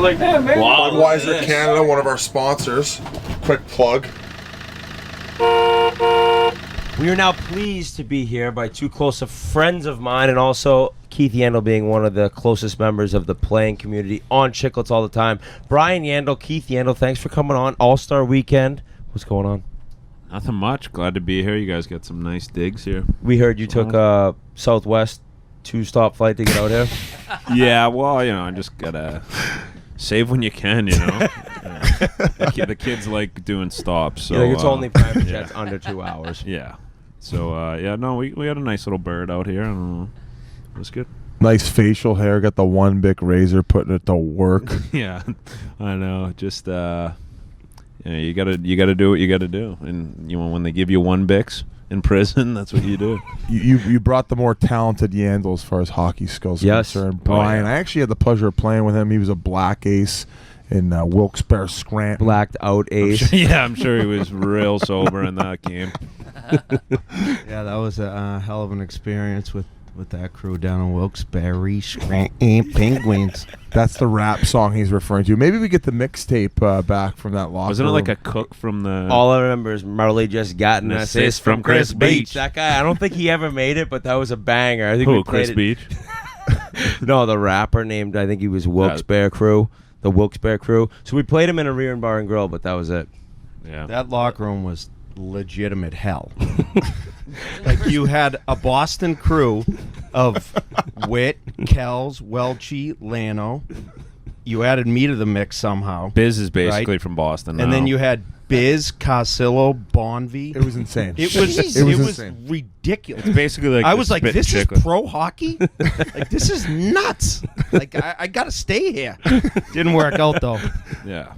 like, damn, man. Wow. Budweiser Canada, one of our sponsors. Quick plug. We are now pleased to be here by two close friends of mine, and also Keith Yandle being one of the closest members of the playing community on Chiclets all the time. Brian Yandle, Keith Yandle, thanks for coming on. All-Star Weekend. What's going on? Nothing much. Glad to be here. You guys got some nice digs here. We heard you took a Southwest 2-stop flight to get out here. Yeah, well, I just gotta save when you can, The kids like doing stops. So it's only private jets under 2 hours. Yeah. So we had a nice little bird out here. I don't know. It was good. Nice facial hair. Got the one big razor, putting it to work. Yeah, I know. Just you gotta do what you gotta do, and when they give you one Bix in prison, that's what you do. You brought the more talented Yandle as far as hockey skills are concerned. Brian, I actually had the pleasure of playing with him. He was a black ace in Wilkes-Barre Scranton. Blacked out ace. I'm sure he was real sober in that game. Yeah, that was a hell of an experience with that crew down in Wilkes-Barre Scranton Penguins. That's the rap song he's referring to. Maybe we get the mixtape back from that locker Wasn't it room. like a cook from the... All I remember is Marley just got an assist from Chris Beach. Beach. That guy, I don't think he ever made it, but that was a banger. I think we Chris played Beach? No, the rapper named, I think he was Wilkes-Barre Crew. The Wilkes-Barre Crew. So we played him in a rear and bar and grill, but that was it. Yeah. That locker room was legitimate hell. Like, you had a Boston crew of Witt, Kells, Welchie, Lano. You added me to the mix somehow. Biz is basically from Boston now. And then you had Biz, Carcillo, Bonvy. It was insane. It was insane. ridiculous. It's basically like I was like, Spittin' this is Chiclets. pro hockey? Like, this is nuts. Like, I got to stay here. Didn't work out, though. Yeah.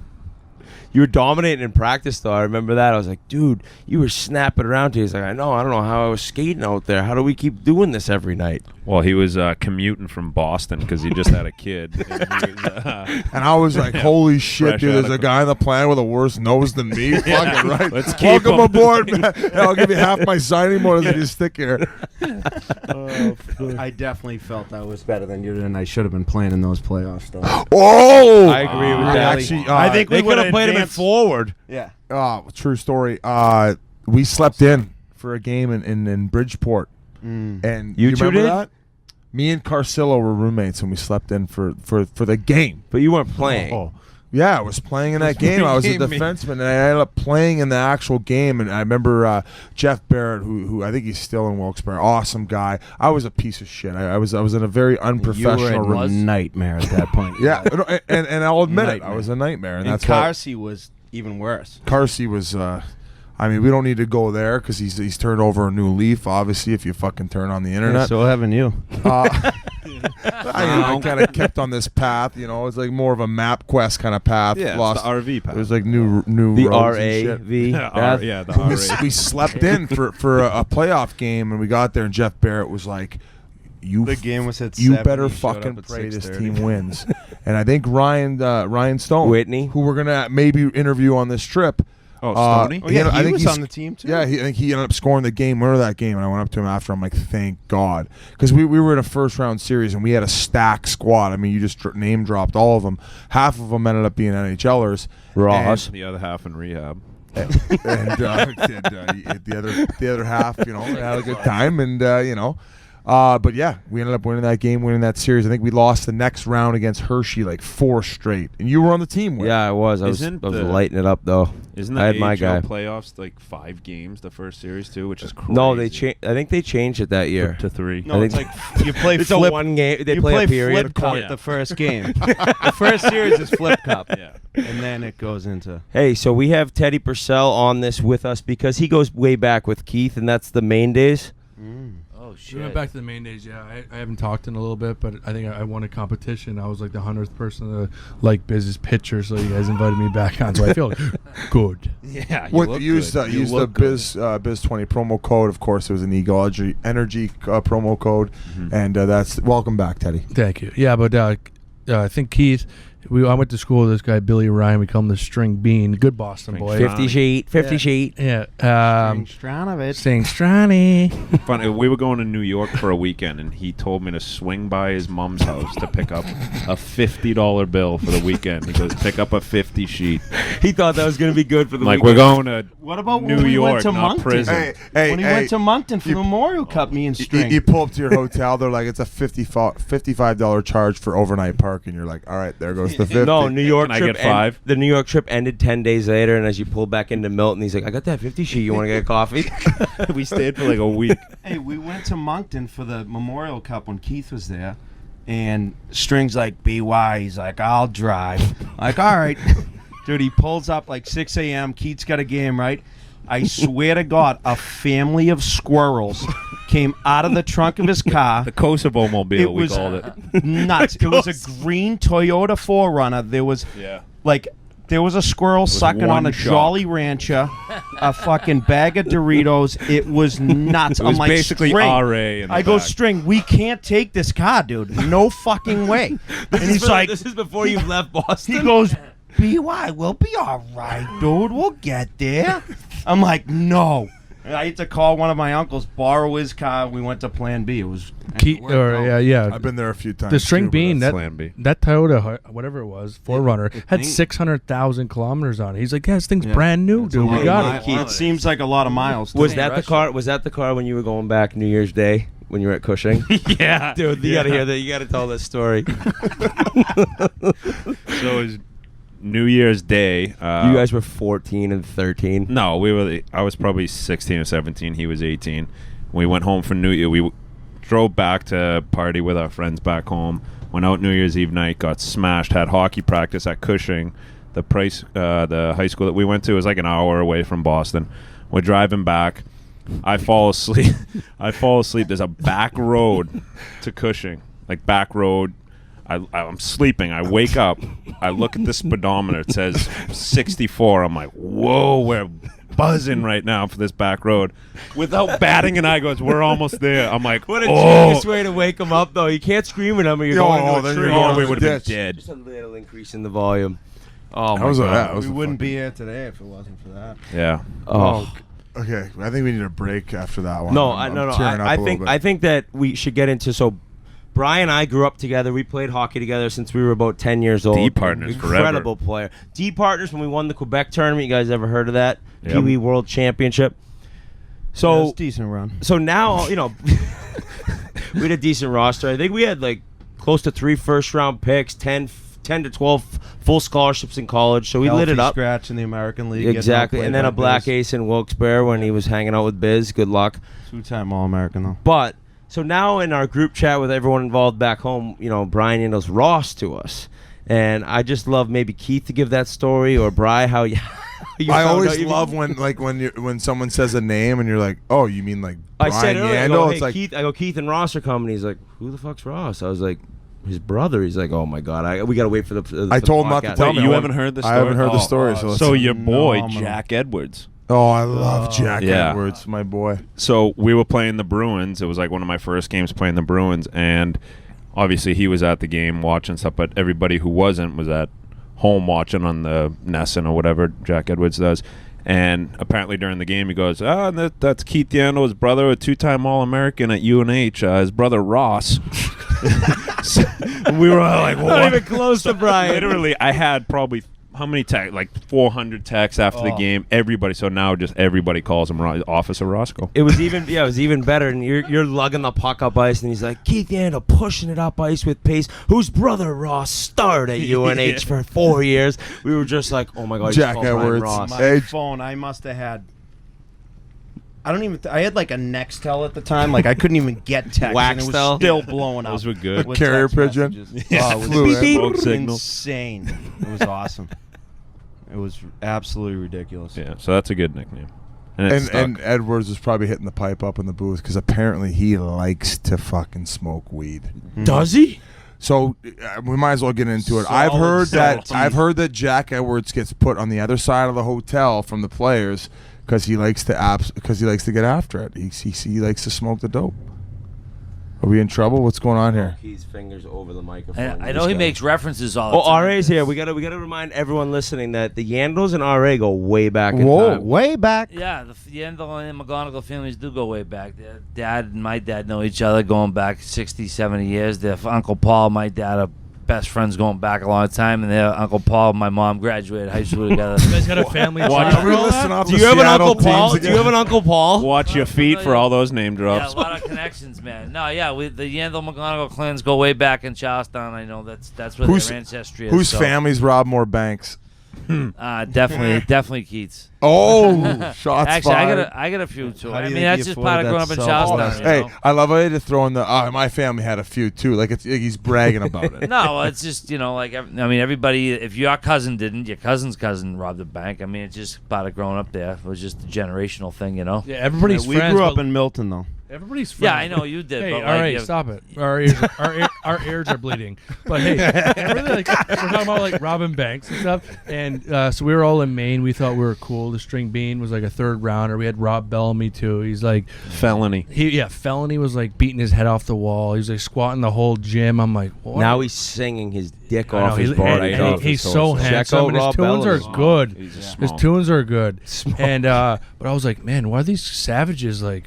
You were dominating in practice, though. I remember that. I was like, dude, you were snapping around to. He's like, I don't know how I was skating out there. How do we keep doing this every night? Well, he was commuting from Boston because he just had a kid. And I was like, holy shit, Fresh dude, out there's of a guy on the planet with a worse nose than me. Fucking right. Let's keep Welcome him. aboard, man. Yeah, I'll give you half my signing bonus if you stick here. I definitely felt I was better than you, and I should have been playing in those playoffs, though. Oh! I agree with that. Actually, I think They we could would have played him in forward. Yeah. true story. We slept in for a game in Bridgeport. And You you two remember did? that? Me and Carcillo were roommates, and we slept in for the game. But you weren't playing. Oh. Yeah, I was playing in that game. I was a defenseman, and I ended up playing in the actual game. And I remember Jeff Barrett, who I think he's still in Wilkes-Barre, awesome guy. I was a piece of shit. I was in a very unprofessional You were a nightmare at that point. Yeah, and I'll admit it, I Nightmare. was a nightmare, and And that's why Carsey was even worse. Carsey was. I mean, we don't need to go there because he's turned over a new leaf. Obviously, if you fucking turn on the internet, So haven't you? I kind of kept on this path. It's like more of a map quest kind of path. Yeah, Lost. it's the RV path. It was like new The roads and shit. RAV. Yeah, the RA. We slept in for a playoff game, and we got there, and Jeff Barrett was like, The game was at you 7, better he showed fucking up at pray this 6:30. team wins. And I think Ryan Stone, Whitney. who we're gonna maybe interview on this trip. Oh, Stoney? Oh, yeah, I he think was he's- on the team, too. Yeah, I think he ended up scoring the game winner of that game, and I went up to him after. I'm like, thank God, because we were in a first round series and we had a stacked squad. I mean, you just name dropped all of them. Half of them ended up being NHLers. Ross. The other half in rehab. And the other half, had a good time, and but yeah, we ended up winning that game, winning that series. I think we lost the next round against Hershey like 4 straight, and you were on the team with. Yeah, I was. I was lighting it up, though. Isn't the I had my AHL guy. playoffs like 5 games the first series too, which is crazy? No, I think they changed it that year. to 3. No, it's like you play It's flip. a one game. They you play play a period. flip cup Yeah. the first game. The first series is flip cup. Yeah. And then it goes into... Hey, so we have Teddy Purcell on this with us because he goes way back with Keith, and that's the Maine days. Oh, shit. We went back to the Maine days, yeah. I haven't talked in a little bit, but I think I won a competition. I was like the 100th person to like Biz's pitcher, so you guys invited me back on, so I feel good. Yeah. Use the Biz 20 promo code. Of course, it was an Eagle Energy promo code, and that's welcome back, Teddy. Thank you. Yeah, but I think Keith, I went to school with this guy Billy Ryan. We call him the String Bean. Good Boston boy. 50 sheet. Yeah. Stranovich. Strani. Funny, we were going to New York for a weekend, and he told me to swing by his mom's house to pick up a $50 bill for the weekend. He goes, pick up a 50 sheet. He thought that was going to be good for the Like, weekend. we're going to What about New when we York, went to not Moncton? prison. When he went to Moncton for the Memorial Cup, me and String. You pull up to your hotel, they're like, it's a $55 charge for overnight parking. You're like, all right, there goes the 50. No, New York Can I trip. get 5? The New York trip ended 10 days later, and as you pull back into Milton, he's like, I got that 50 sheet. You want to get a coffee? We stayed for like a week. Hey, we went to Moncton for the Memorial Cup when Keith was there, and String's like, BY, he's like, I'll drive. Like, all right. Dude, he pulls up like 6 a.m. Keith's got a game, right? I swear to God, a family of squirrels came out of the trunk of his car. The Kosovo mobile, It we was called it. nuts. It was a green Toyota 4Runner. There was there was a squirrel sucking one on a shock. Jolly Rancher, a fucking bag of Doritos. It was nuts. It was I'm like, basically String. RA in the I go, back. String, we can't take this car, dude. No fucking way. And he's like, this is before you left Boston. he goes, BY, we'll be all right, dude. We'll get there. I'm like, no. And I had to call one of my uncles, borrow his car. We went to Plan B. It was I've been there a few times. The String too, but Bean, that's- Plan B. that Toyota, whatever it was, 4Runner, had thing- 600,000 kilometers on it. He's like, yeah, this thing's brand new, dude. We got it. It seems like a lot of miles. Was too. that the car? Was that the car when you were going back New Year's Day when you were at Cushing? Yeah. Dude, you gotta hear that. You gotta tell that story. So it was New Year's Day. You guys were 14 and 13. No, I was probably 16 or 17. He was 18. We went home for New Year. We drove back to party with our friends back home. Went out New Year's Eve night. Got smashed. Had hockey practice at Cushing. The high school that we went to was like an hour away from Boston. We're driving back. I fall asleep. There's a back road to Cushing, like back road. I'm sleeping. I wake up. I look at the speedometer. It says 64. I'm like, whoa, we're buzzing right now for this back road. Without batting an eye, goes, we're almost there. I'm like, What a oh. genius way to wake him up, though. You can't scream at him or you're going into a then tree. you're going we to would the have been ditch. dead. Just a little increase in the volume. Oh, my That was God. We wouldn't be here today if it wasn't for that. Yeah. Oh. Okay, I think we need a break after that one. No, I'm no. tearing up I a little think bit. I think that we should get into. So, Brian and I grew up together. We played hockey together since we were about 10 years old. D partners Incredible player. D partners when we won the Quebec tournament. You guys ever heard of that? Yep. Pee Wee World Championship. Yeah, So it's a decent run. So now, we had a decent roster. I think we had like close to 3 first-round picks, 10 to 12 full scholarships in college. So we lit it Healthy up. Scratch in the American League. Exactly. And then a black Biz. ace in Wilkes-Barre when he was hanging out with Biz. Good luck. 2-time All-American, though. But so now in our group chat with everyone involved back home, Brian Yandle's Ross to us. And I just love maybe Keith to give that story or Bri how you I found always out you- love when someone says a name and you're like, oh, you mean like I Brian said earlier, I Yandle? go, hey, It's like, Keith and Ross are coming. He's like, who the fuck's Ross? I was like, his brother. He's like, oh my God, we got to wait for the I told him not to podcast. tell Wait, me. you I haven't want- heard the I story? haven't heard the story. oh, So So let's- your boy, phenomenal. Jack Edwards. oh, I love Jack Yeah. Edwards, my boy. So we were playing the Bruins. It was like one of my first games playing the Bruins, and obviously he was at the game watching stuff, but everybody who wasn't was at home watching on the Nesson or whatever Jack Edwards does. And apparently during the game he goes, that's Keith Yandle, his brother, a 2-time All-American at UNH, his brother Ross. So we were all like, Not what? even close to Brian. Literally, I had probably how many texts? Like 400 texts after the game. Everybody. So now just everybody calls him Officer Roscoe. It was even better. And you're lugging the puck up ice, and he's like, Keith Yandle pushing it up ice with pace. Whose brother Ross starred at UNH for 4 years. We were just like, oh my God, Jack just called Brian Edwards. Ross. My Hey. phone, I must have had. I had like a Nextel at the time. Like I couldn't even get text. And it Waxtel? was still blowing up. Those were good. with Carrier text pigeon? messages. Yeah. Oh, it Flew was in. Smoke signal. insane. It was awesome. It was absolutely ridiculous. Yeah. So that's a good nickname. And it stuck. And Edwards was probably hitting the pipe up in the booth because apparently he likes to fucking smoke weed. Does he? So we might as well get into it. Solid I've heard that Jack Edwards gets put on the other side of the hotel from the players because he likes to get after it. He likes to smoke the dope. Are we in trouble? What's going on here? Keith's fingers over the microphone. I know he makes references all the Oh, time. RA's here. We gotta remind everyone listening that the Yandles and RA go way back in Whoa, time. way back. Yeah, the Yandle and McGonigal families do go way back. Their dad and my dad know each other going back 60, 70 years. Their Uncle Paul and my dad are best friends going back a long time, and their Uncle Paul and my mom graduated high school together. You guys got a family Watch- tree Are we for all listing that? off Do the you have an Seattle Uncle Paul? teams Do you have an Uncle Paul? Watch your feet for all those name Yeah, drops. a lot of connections, man. No, yeah, the Yandle McGonigal clans go way back in Charlestown. I know that's where Who's- their ancestry is. Whose so, families rob more banks? definitely Keith's. Oh, shots Actually, fired. I got a few too. How do I you mean, think that's he just part of afforded growing up that in cell phone? Charlestown. Hey, You know? I love how you to throw in the. My family had a few too. Like he's bragging about it. No, it's just like I mean, everybody. If your cousin didn't, your cousin's cousin robbed a bank. I mean, it's just part of growing up there. It was just a generational thing, you know. Yeah, everybody's we friends. grew up but in Milton, though. everybody's friends. Yeah, I know you did. Hey, but all like, right, you- stop it. Our ears are bleeding. But hey, really, like, we're talking about like robbing banks and stuff. And so we were all in Maine. We thought we were cool. The String Bean was like a third rounder. We had Rob Bellamy too. He's like Felony. Felony was like beating his head off the wall. He was like squatting the whole gym. I'm like, what? Now he's singing his dick I know, off his he- body. and off he's his so torso. handsome. Check out And his Rob tunes are Bellamy. good. He's a His small. tunes are good. And but I was like, man, why are these savages like?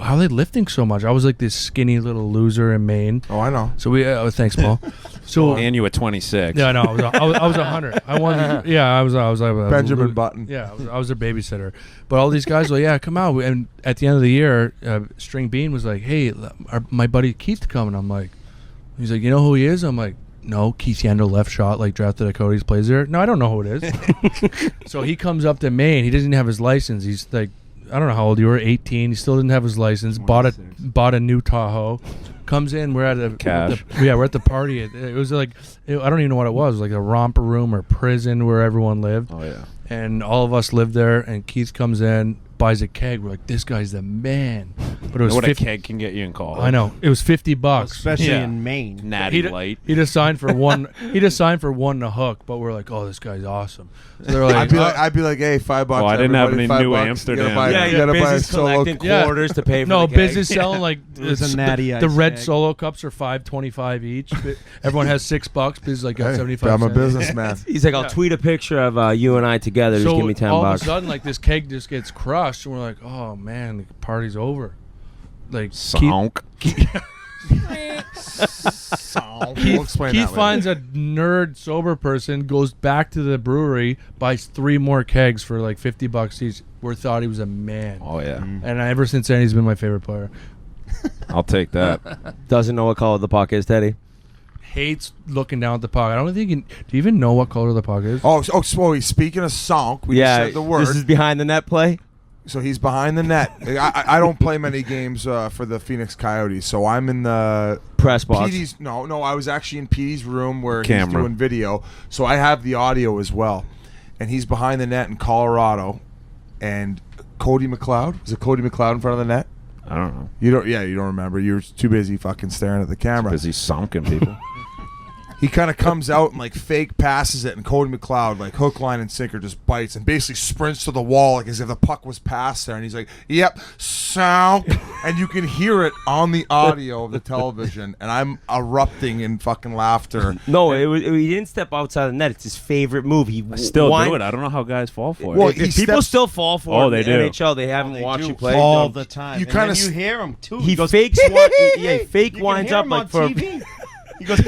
How are they lifting so much? I was like this skinny little loser in Maine. Oh, I know. So we thanks, Paul. So And you at 26. yeah, no, I was 100. I won. Yeah, I was Benjamin Button. Yeah, I was their babysitter. But all these guys were, yeah, come out. And at the end of the year, String Bean was like, hey, my buddy Keith coming. I'm like, he's like, you know who he is? I'm like, no, Keith Yandle, left shot, like drafted at Cody's, plays there. No, I don't know who it is. So he comes up to Maine. He doesn't have his license. He's like, I don't know how old you were, 18. He still didn't have his license. Bought a new Tahoe. Comes in. We're at a Cash. we're at the party. It was like I don't even know what it was. It was like a romper room or prison where everyone lived. Oh, yeah. And all of us lived there. And Keith comes in, buys a keg. We're like, this guy's the man. But it was What a 50. keg can get you in college. I know. It was $50. Especially Yeah. in Maine. Natty Light. He just signed for one. He just signed for one to hook. But we're like, oh, this guy's awesome. So they're like, I'd be like, hey, $5. Oh, I didn't have everybody, any $5. New Amsterdam. You gotta buy, Yeah, you gotta buy a business solo. collecting Yeah. quarters to pay for no the keg. business selling like It was a natty the ice red keg. solo cups are $5.25 each. Everyone has $6. Biz like got Hey, 75. I'm a cents. businessman. He's like, I'll tweet a picture of you and I together. Just So give me $10. all of a sudden, like this keg just gets crushed, and we're like, "Oh man, the party's over." Like Sonk. We'll explain Keith that later. finds a nerd sober person, goes back to the brewery, buys 3 more kegs for like $50 each. We thought he was a man, Oh, yeah. and ever since then he's been my favorite player. I'll take that. Doesn't know what color the puck is, Teddy. Hates looking down at the puck. I don't think. Do you even know what color the puck is? So speaking of Sonk, we just said the word. This is behind the net play. So he's behind the net. I don't play many games for the Phoenix Coyotes, so I'm in the Press box. PD's. No, I was actually in Petey's room where he's Camera. doing video, so I have the audio as well. And he's behind the net in Colorado, and Cody McLeod. Was it Cody McLeod in front of the net? I don't know. You don't. Yeah, you don't remember. You're too busy fucking staring at the camera. Because he's sunken people. He kind of comes out and like fake passes it, and Cody McLeod, like hook, line, and sinker, just bites and basically sprints to the wall like as if the puck was passed there. And he's like, "Yep, sound," and you can hear it on the audio of the television. And I'm erupting in fucking laughter. No, he didn't step outside the net. It's his favorite move. He Still do it. I don't know how guys fall for it. Well, If he people steps- still fall for Oh, it they in the do. NHL. They haven't watched you play. all the time. You And kinda then you s- hear him too. He goes, fakes one. Yeah, he fake You can winds hear up him like on for. TV. He goes.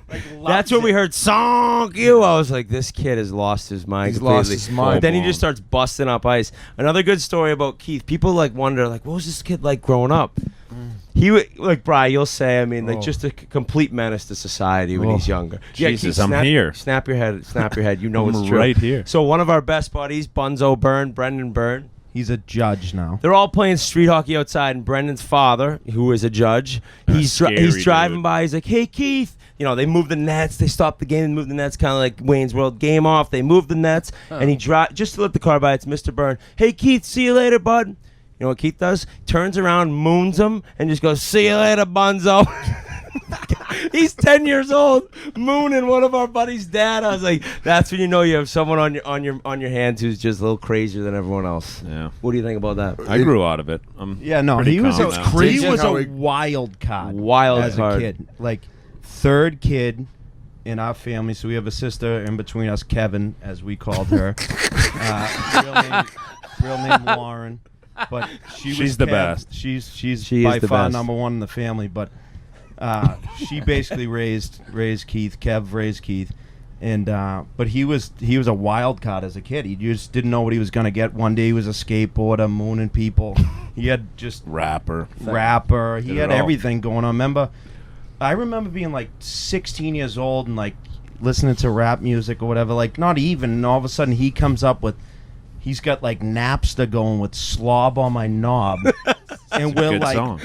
Like, That's loves when we it. heard "Song You." I was like, "This kid has lost his mind He's completely." lost his mind. But then he Full just starts busting up ice. Another good story about Keith. People like wonder, like, what was this kid like growing up? Like Brian, you'll say, I mean, like just a complete menace to society when he's younger. Jesus, Keith, I'm here. Snap your head. Snap your head. You know I'm it's true. right here. So one of our best buddies, Bunzo Brendan Byrne. He's a judge now. They're all playing street hockey outside, and Brendan's father, who is a judge, he's scary, driving dude. by. He's like, "Hey, Keith." You know, they move the nets. They stop the game and move the nets, kind of like Wayne's World. Game off. They move the nets, and he just to let the car by. It's Mr. Byrne. "Hey, Keith, see you later, bud." You know what Keith does? Turns around, moons him, and just goes, "See you later, Bunzo." He's 10 years old, mooning one of our buddies' dad. I was like, that's when you know you have someone on your hands who's just a little crazier than everyone else. Yeah. What do you think about that? I grew out of it. He was calm now. he was how a he- wild card. Wild as card. a kid, like third kid in our family. So we have a sister in between us, Kevin, as we called her. Real name Lauren, but she's the Kev. best. She's by is the far best. number one in the family. But she basically raised Keith. Kev raised Keith. And but he was a wild card as a kid. He just didn't know what he was gonna get. One day he was a skateboarder, mooning people. He had just Rapper. He Did had it all. everything going on. I remember being like 16 years old and like listening to rap music or whatever. Like not even. And all of a sudden he comes up with. He's got like Napster going with "Slob on My Knob," and we're Good like, song.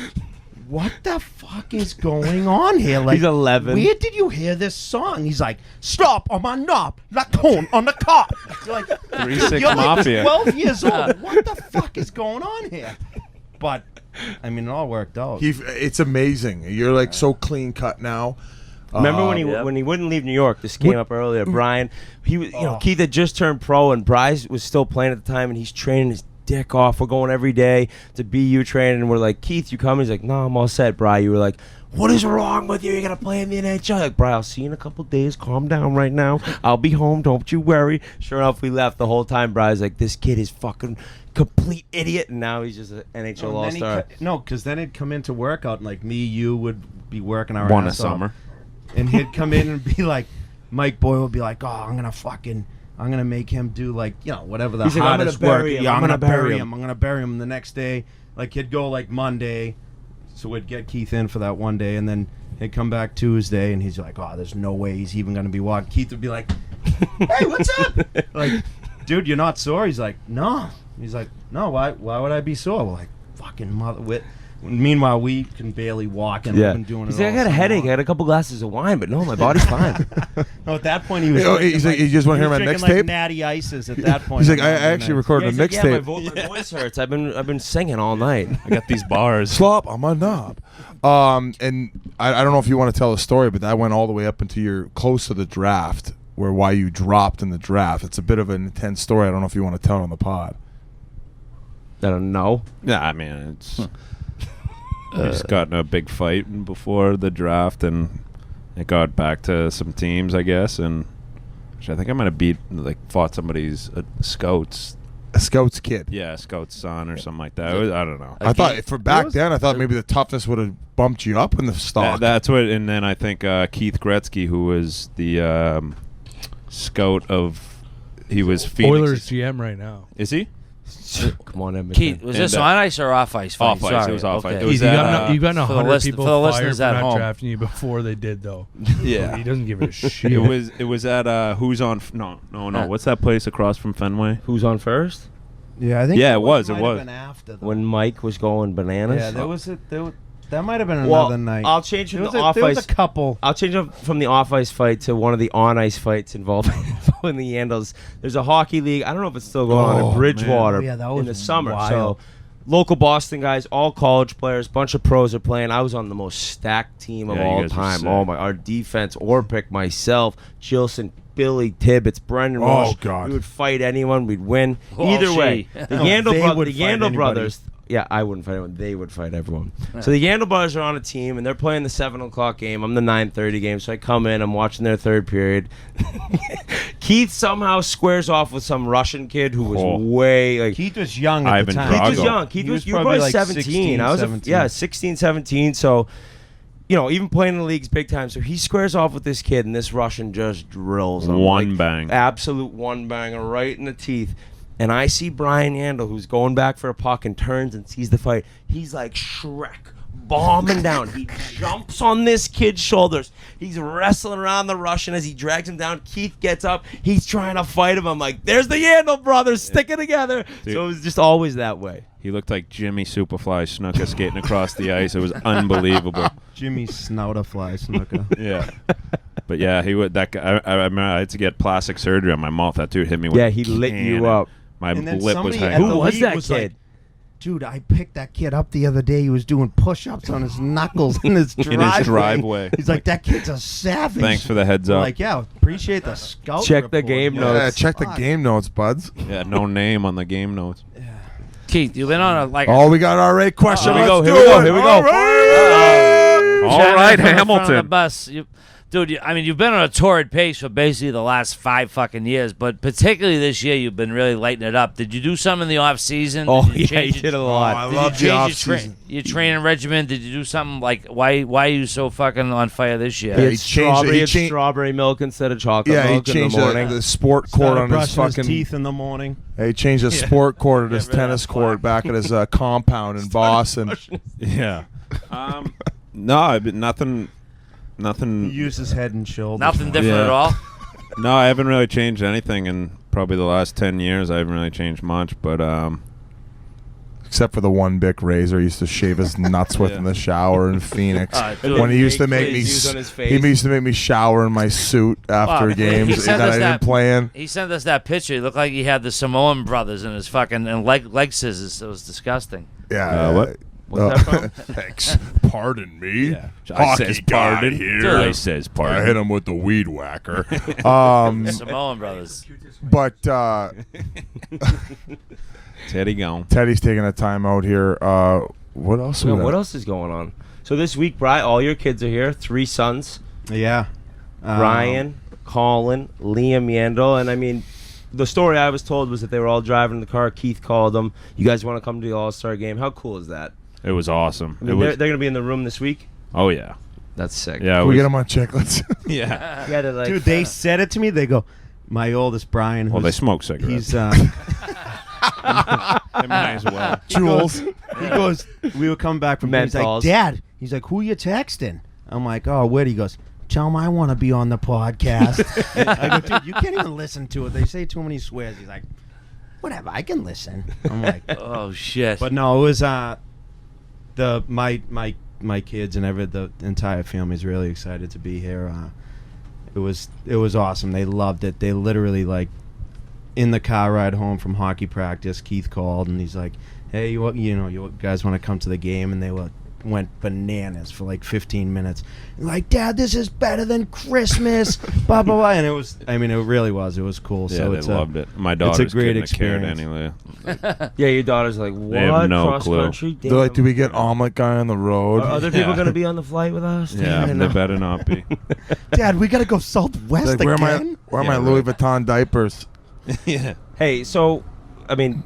what the fuck is going on here? Like, He's 11. Where did you hear this song? He's like, "Stop on my knob, like corn on the cob." You're like, 3-6 you're like Mafia. 12 years old. What the fuck is going on here? But I mean, it all worked out. It's amazing. You're like so clean cut now. Remember when Yep. he wouldn't leave New York? This came up earlier. Brian, he was, Keith had just turned pro, and Bryce was still playing at the time, and he's training his dick off. We're going every day to BU training, and we're like, Keith, you coming? He's like, no, I'm all set, Bri. You were like, what is wrong with you? You're gonna play in the NHL. Like, Bri, I'll see you in a couple days. Calm down right now. I'll be home. Don't you worry. Sure enough, we left. The whole time, Bri's like, this kid is fucking complete idiot, and now he's just an NHL And then he All-Star. no, because then he'd come into workout, and like me, you would be working our One a ass off. summer. And he'd come in and be like, Mike Boyle would be like, oh, I'm gonna make him do like, whatever the He's like, I'm gonna hardest work. bury him. Yeah, I'm I'm gonna gonna bury bury him. him. I'm gonna bury him the next day. Like he'd go like Monday, so we'd get Keith in for that one day, and then he'd come back Tuesday, and he's like, oh, there's no way he's even gonna be walking. Keith would be like, hey, what's up? Like, dude, you're not sore? He's like, no. He's like, no. Why would I be sore? We're like, fucking mother. Meanwhile, we can barely walk, and we've been doing He's it like, all I got a summer headache. I long. had a couple glasses of wine, but no, my body's fine. No, at that point he was. He's like, you just want to hear my drinking next like tape? Natty Ices at that point. He's like, I actually recorded a He's like, yeah, my, mixtape. my voice hurts. I've been singing all night. I got these bars. Slop on my knob. And I don't know if you want to tell a story, but that went all the way up into your close to the draft, why you dropped in the draft. It's a bit of an intense story. I don't know if you want to tell it on the pod. I don't know. Yeah, I mean, it's. We just got in a big fight before the draft, and it got back to some teams, I guess, and which I think I might have fought somebody's scouts. A scout's kid. Yeah, scout's son or something like that. It was, I don't know. I thought for back then, I thought maybe the toughness would have bumped you up in the stock. That's what, and then I think Keith Gretzky, who was the scout of, he was Phoenix. Oilers GM right now. Is he? Come on, Edmonton. Keith, was this And, on ice or off ice? Fight? Off ice. Sorry. It was off ice. Okay. It was You at, got 100 listen- people for the fired listeners for at not home. drafting you before they did, though. Yeah. He doesn't give a shit. It was at who's on? No. What's that place across from Fenway? Who's on first? Yeah, I think. Yeah, it was. might It have was. been after When Mike was going bananas? Yeah, that might have been Well, another night. I'll change from there was the a, off there was ice. a couple. I'll change up from the off ice fight to one of the on ice fights involving the Yandles. There's a hockey league. I don't know if it's still going on in Bridgewater man. Oh, yeah, that in was the summer. wild. So local Boston guys, all college players, bunch of pros are playing. I was on the most stacked team of Yeah, you all guys were time. sick. Oh my! Our defense, Orpik, myself, Chilson, Billy Tibbetts, Brendan Oh, Rush. God. We would fight anyone. We'd win. Oh, Either way, she. the No, Yandle, they would the fight Yandle anybody. brothers. Yeah, I wouldn't fight anyone. They would fight everyone. So the Yandle brothers are on a team, and they're playing the 7 o'clock game. I'm the 9:30 game, so I come in. I'm watching their third period. Keith somehow squares off with some Russian kid who was Oh. way like. Keith was young at Ivan the time. Drago. Keith was young. Keith He was, was you were probably probably like 17. 16, I was 17. 16, 17. So, even playing in the league's big time. So he squares off with this kid, and this Russian just drills him. One bang. Absolute one banger right in the teeth. And I see Brian Yandle, who's going back for a puck and turns and sees the fight. He's like Shrek, bombing down. He jumps on this kid's shoulders. He's wrestling around the Russian as he drags him down. Keith gets up. He's trying to fight him. I'm like, there's the Yandle brothers sticking together. Dude. So it was just always that way. He looked like Jimmy Superfly Snuka skating across the ice. It was unbelievable. Jimmy Snouterfly Snooker. Yeah. But yeah, he would. That guy. I remember I had to get plastic surgery on my mouth. That dude hit me with. Yeah, a he lit you cannon. up. My And then lip was somebody at hanging. the Who was league that was kid? dude, I picked that kid up the other day. He was doing push-ups on his knuckles in his driveway. He's like, that kid's a savage. Thanks for the heads We're up. like, yeah, appreciate the scout Check the report. game Yeah. notes. Yeah, check the game notes, buds. Yeah, no name on the game notes. Keith, you've been on a Oh, we got our right question. Here we Let's go, do here we go, it. here we go. All right. All right, from the front of the Hamilton. bus. Dude, I mean, you've been on a torrid pace for basically the last 5 fucking years, but particularly this year, you've been really lighting it up. Did you do something in the off season? Oh, Did you yeah, change you did a Oh, lot. I Did love you the change off your, season. your training regimen? Did you do something like why are you so fucking on fire this year? He Yeah, had he changed it. He changed- strawberry milk instead of chocolate Yeah, he milk in the changed morning. the sport court Started on his brushing fucking. teeth in the morning. He changed the sport court at his tennis court back at his compound in Boston. Yeah. No, I've been nothing. He Nothing. uses head and shoulders. Nothing different Yeah. at all? No, I haven't really changed anything in probably the last 10 years. I haven't really changed much, but Except for the one Bic razor he used to shave his nuts with in the shower in Phoenix. Dude, When he used to make Please me, use on his face. he used to make me shower in my suit after Wow. games He that sent I us didn't that- play in. He sent us that picture. He looked like he had the Samoan brothers in his fucking and leg scissors. It was disgusting. Yeah. what? What's that from? Thanks. Pardon me. I Hockey says guy pardon. here. Dude. I says I pardon. hit him with the weed whacker. Samoan brothers. But Teddy gone. Teddy's taking a timeout here. What else? Yeah, we what got? else is going on? So this week, Brian, all your kids are here. 3 sons. Yeah. Ryan, Colin, Liam Yandle, and I mean, the story I was told was that they were all driving in the car. Keith called them. You guys want to come to the All-Star game? How cool is that? It was awesome. I mean, they're going to be in the room this week. Oh yeah. That's sick. Yeah. Can we get him on Chiclets? Yeah. You gotta, like, Dude, they said it to me. They go, my oldest Brian. Well, they who's- smoke cigarettes. He's They might as well. Jules. he goes, we were coming back from he's like, Menthols. Dad. He's like, who you texting? I'm like, oh, Whit. He goes, tell him I want to be on the podcast. I go, dude, you can't even listen to it. They say too many swears. He's like, whatever, I can listen. I'm like, Oh shit. but no, it was my kids and the entire family's really excited to be here. It was awesome. They loved it. They literally, like, in the car ride home from hockey practice, Keith called and he's like, hey, you guys want to come to the game? And they went bananas for like 15 minutes. Like, Dad, this is better than Christmas. Blah blah blah. And it was, I mean, it really was. It was cool. Yeah, So they it's loved it. My daughters great couldn't have cared experience. anyway. yeah, your daughter's like, what? They have no Cross clue. country? They're like, Damn. do we get omelet guy on the road? Are other people Yeah. going to be on the flight with us? Yeah, Damn, they no. better not be. Dad, we gotta go Southwest Like, where am I? again. Where are Yeah, my Louis right. Vuitton diapers? Yeah. Hey, so, I mean,